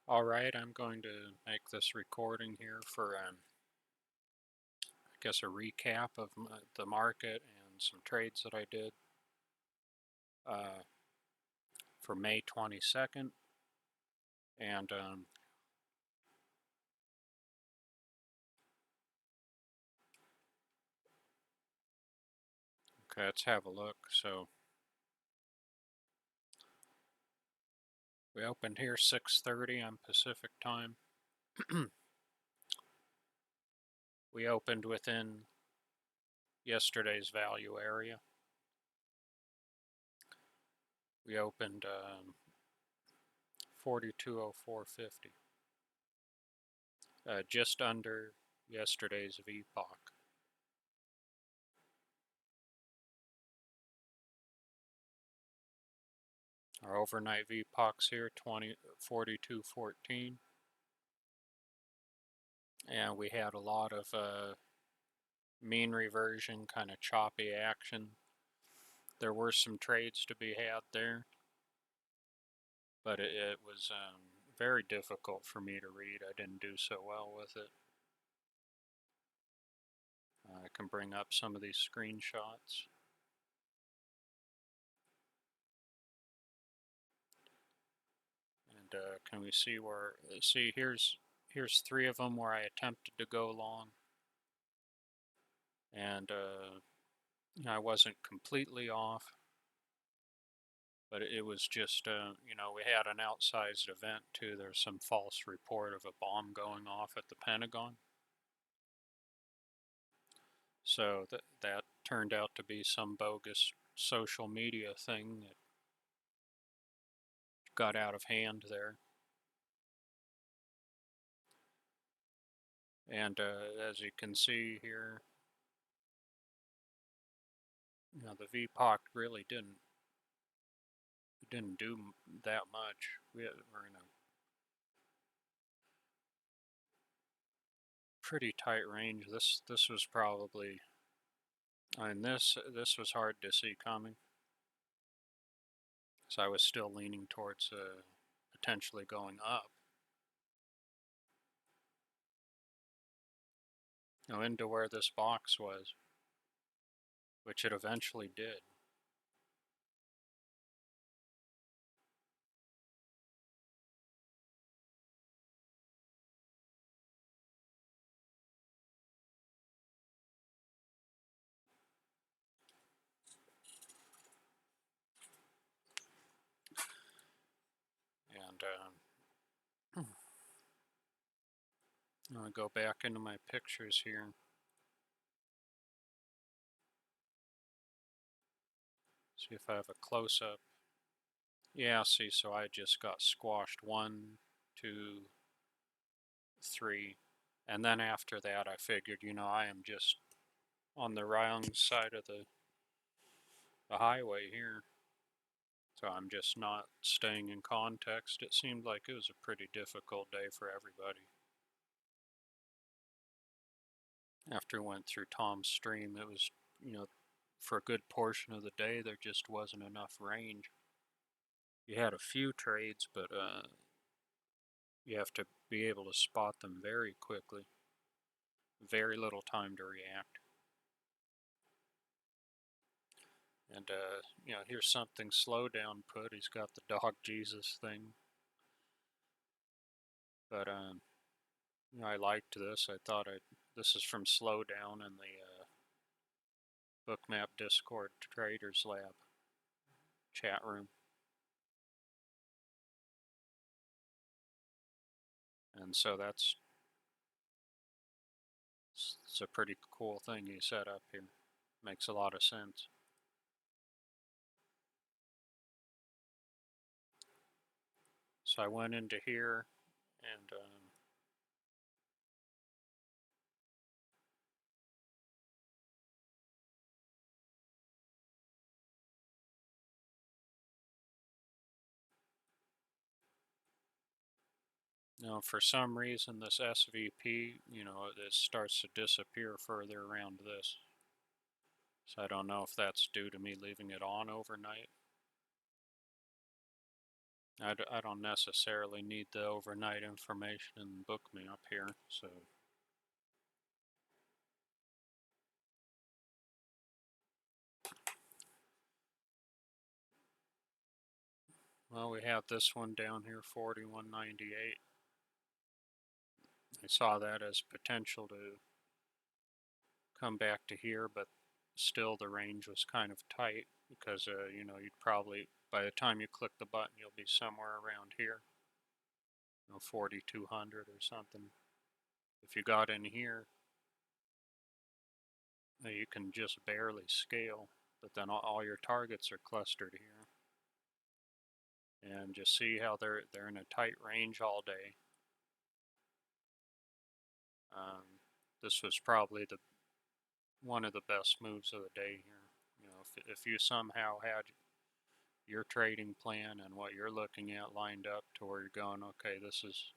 All right, I'm going to make this recording here for, I guess, a recap of the market and some trades that I did uh, for May 22nd. And okay, let's have a look. So we opened here 6:30 on Pacific time. We opened within yesterday's value area. We opened 4204.50, just under yesterday's VPOC. Our overnight VPOC's here 4214, and we had a lot of mean reversion, kind of choppy action. There were some trades to be had there, but it was very difficult for me to read. I didn't do so well with it. I can bring up some of these screenshots. And can we see where, see here's three of them where I attempted to go long, and I wasn't completely off, but it was just, we had an outsized event too. There's some false report of a bomb going off at the Pentagon. So that turned out to be some bogus social media thing that got out of hand there. And as you can see here, the VPOC really didn't do that much. We're in a pretty tight range. This was probably, and this was hard to see coming. So I was still leaning towards potentially going up. Into where this box was, which it eventually did. And I'll go back into my pictures here. See if I have a close-up. Yeah, see, so I just got squashed. 1, 2, 3. And then after that, I figured, I am just on the wrong side of the highway here. So I'm just not staying in context. It seemed like it was a pretty difficult day for everybody. After we went through Tom's stream, it was, for a good portion of the day, there just wasn't enough range. You had a few trades, but you have to be able to spot them very quickly. Very little time to react. And, here's something slow down put. He's got the dog Jesus thing. But, I liked this. I thought this is from Slowdown in the Bookmap Discord Traders Lab chat room. And so it's a pretty cool thing he set up here. Makes a lot of sense. So I went into here and for some reason this SVP, it starts to disappear further around this. So I don't know if that's due to me leaving it on overnight. I don't necessarily need the overnight information in Bookme up here, so. Well, we have this one down here, 41.98. I saw that as potential to come back to here, but still the range was kind of tight because, you know, you'd probably, by the time you click the button, you'll be somewhere around here, you know, 4,200 or something. If you got in here, you can just barely scale, but then all your targets are clustered here. And just see how they're in a tight range all day. This was probably one of the best moves of the day here. You know, if you somehow had your trading plan and what you're looking at lined up to where you're going, okay, this is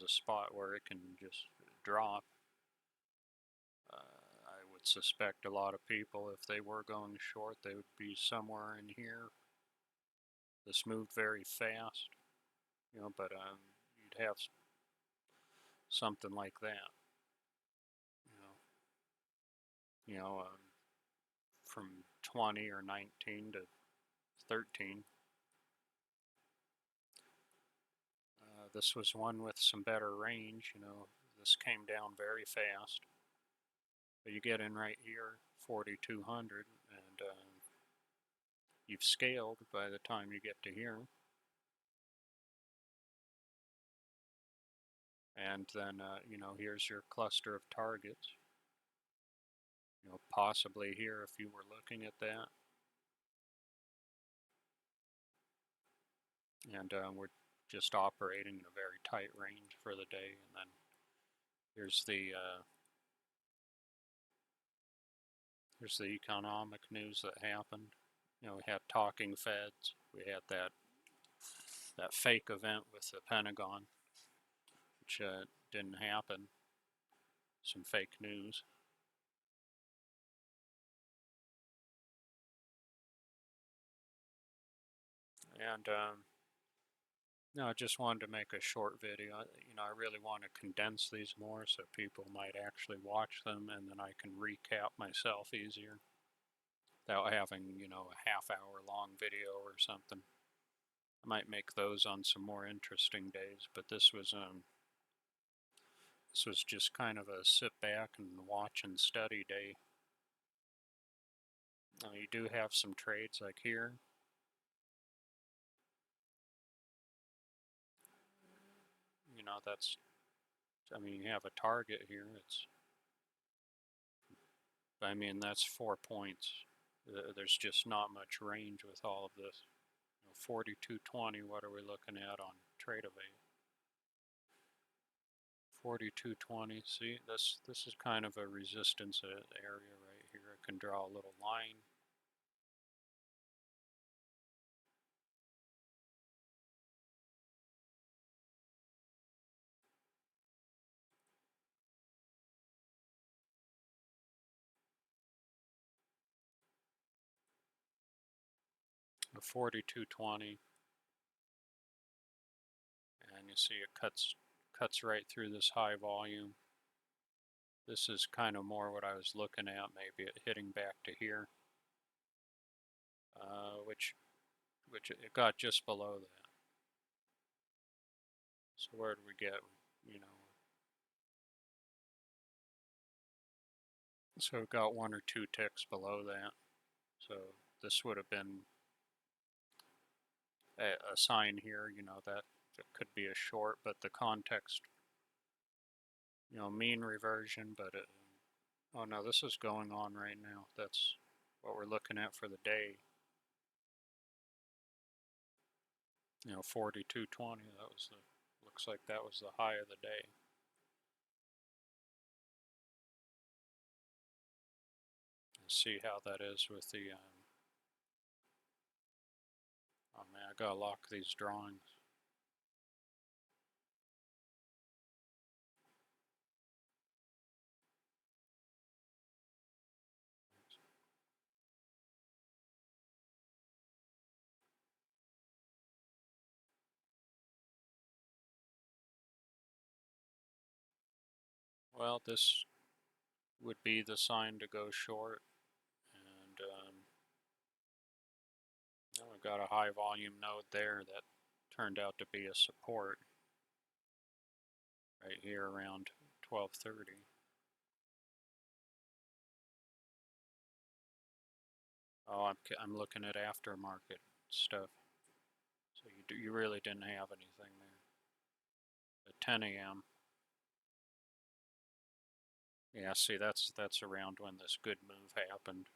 a spot where it can just drop. I would suspect a lot of people, if they were going short, they would be somewhere in here. This moved very fast, you know, but you'd have something like that, you know, from 20 or 19 to 13. This was one with some better range, you know. This came down very fast. But you get in right here, 4,200, and you've scaled by the time you get to here. And then, you know, here's your cluster of targets. You know, possibly here if you were looking at that. And we're just operating in a very tight range for the day. And then here's the economic news that happened. You know, we had talking feds. We had that fake event with the Pentagon, which didn't happen. Some fake news. And no, I just wanted to make a short video. You know, I really want to condense these more so people might actually watch them, and then I can recap myself easier without having, you know, a half-hour long video or something. I might make those on some more interesting days, but this was just kind of a sit back and watch and study day. You do have some trades like here. You know, I mean, you have a target here. I mean, that's 4 points. There's just not much range with all of this. You know, 42.20, what are we looking at on Tradevate? 42.20, see, this is kind of a resistance area right here. I can draw a little line. A 42.20, and you see it cuts right through this high volume. This is kind of more what I was looking at, maybe it hitting back to here, which it got just below that. So where do we get, you know? So it got 1 or 2 ticks below that. So this would have been a sign here, you know, that it could be a short, but the context, you know, mean reversion, but oh no, this is going on right now. That's what we're looking at for the day. You know, 42.20, that was looks like that was the high of the day. Let's see how that is with the, oh man, I gotta lock these drawings. Well, this would be the sign to go short, and we got a high volume node there that turned out to be a support right here around 1230. Oh, I'm looking at aftermarket stuff. So you really didn't have anything there. At 10 a.m. Yeah, see that's around when this good move happened,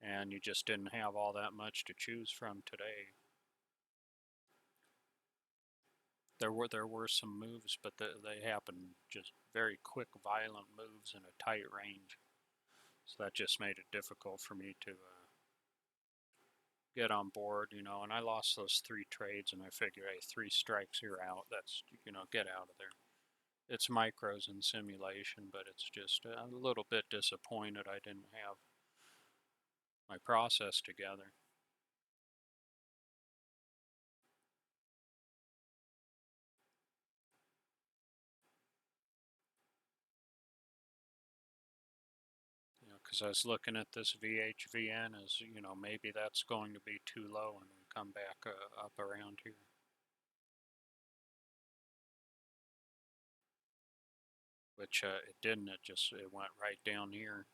and you just didn't have all that much to choose from today. There were some moves, but they happened just very quick, violent moves in a tight range. So that just made it difficult for me to get on board, and I lost those 3 trades, and I figured, hey, 3 strikes, you're out. That's, get out of there. It's micros and simulation, but it's just a little bit disappointed I didn't have my process together. Because I was looking at this VHVN as, maybe that's going to be too low and we come back up around here. Which it didn't. It went right down here.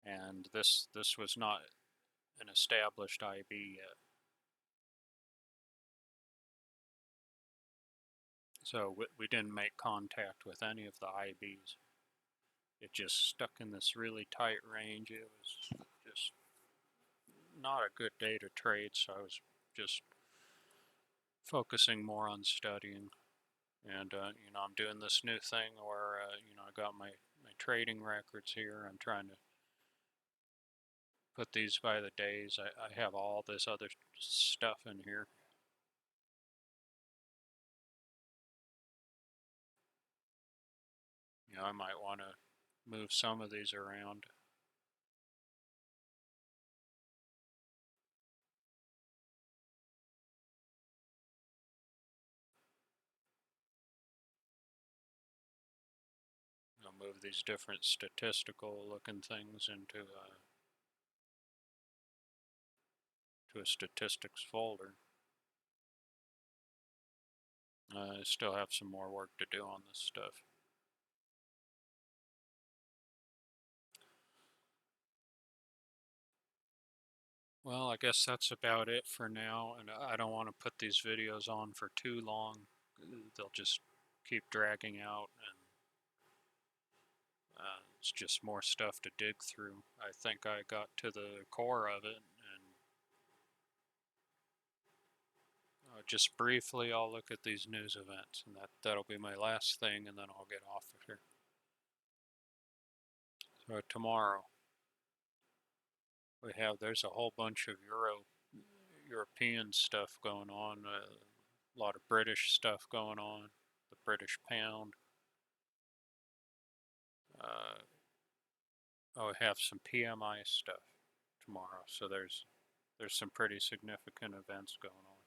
And this was not an established IB yet. So we didn't make contact with any of the IBs. It just stuck in this really tight range. It was just not a good day to trade, so I was just focusing more on studying. And, I'm doing this new thing where, I got my trading records here. I'm trying to put these by the days. I have all this other stuff in here. I might want to move some of these around. I'll move these different statistical looking things into to a statistics folder. I still have some more work to do on this stuff. Well, I guess that's about it for now, and I don't want to put these videos on for too long. They'll just keep dragging out, and it's just more stuff to dig through. I think I got to the core of it, and just briefly I'll look at these news events, and that'll be my last thing, and then I'll get off of here. So tomorrow there's a whole bunch of European stuff going on, a lot of British stuff going on, the British pound. I have some PMI stuff tomorrow, so there's some pretty significant events going on.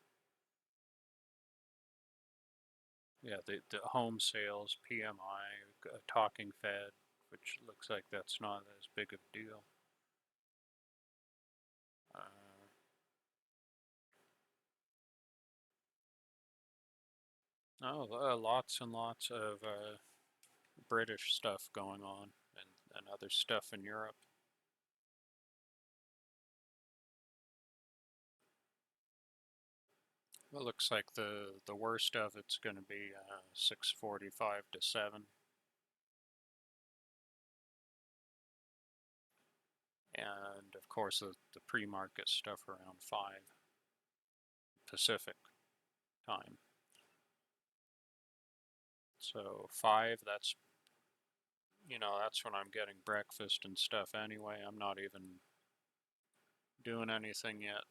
Yeah, the home sales, PMI, talking Fed, which looks like that's not as big of a deal. Lots and lots of British stuff going on, and other stuff in Europe. Well, it looks like the worst of it's going to be 6:45 to 7. And of course the pre-market stuff around 5 Pacific time. So 5, that's when I'm getting breakfast and stuff anyway. I'm not even doing anything yet.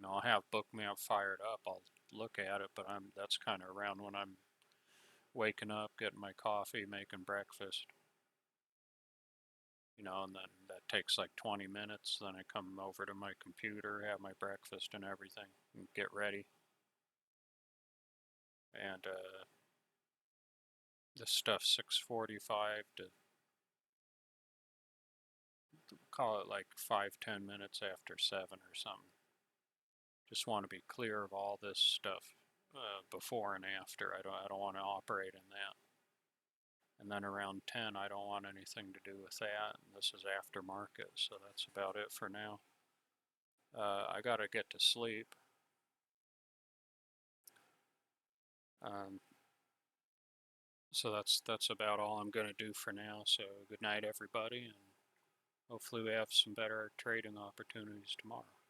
I'll have Bookmap fired up. I'll look at it, but that's kind of around when I'm waking up, getting my coffee, making breakfast. And then that takes like 20 minutes. Then I come over to my computer, have my breakfast and everything, and get ready. And This stuff 6:45 to call it like 5-10 minutes after 7 or something. Just want to be clear of all this stuff before and after. I don't want to operate in that. And then around 10, I don't want anything to do with that. And this is aftermarket, so that's about it for now. I gotta get to sleep. So that's about all I'm gonna do for now. So good night, everybody, and hopefully we have some better trading opportunities tomorrow.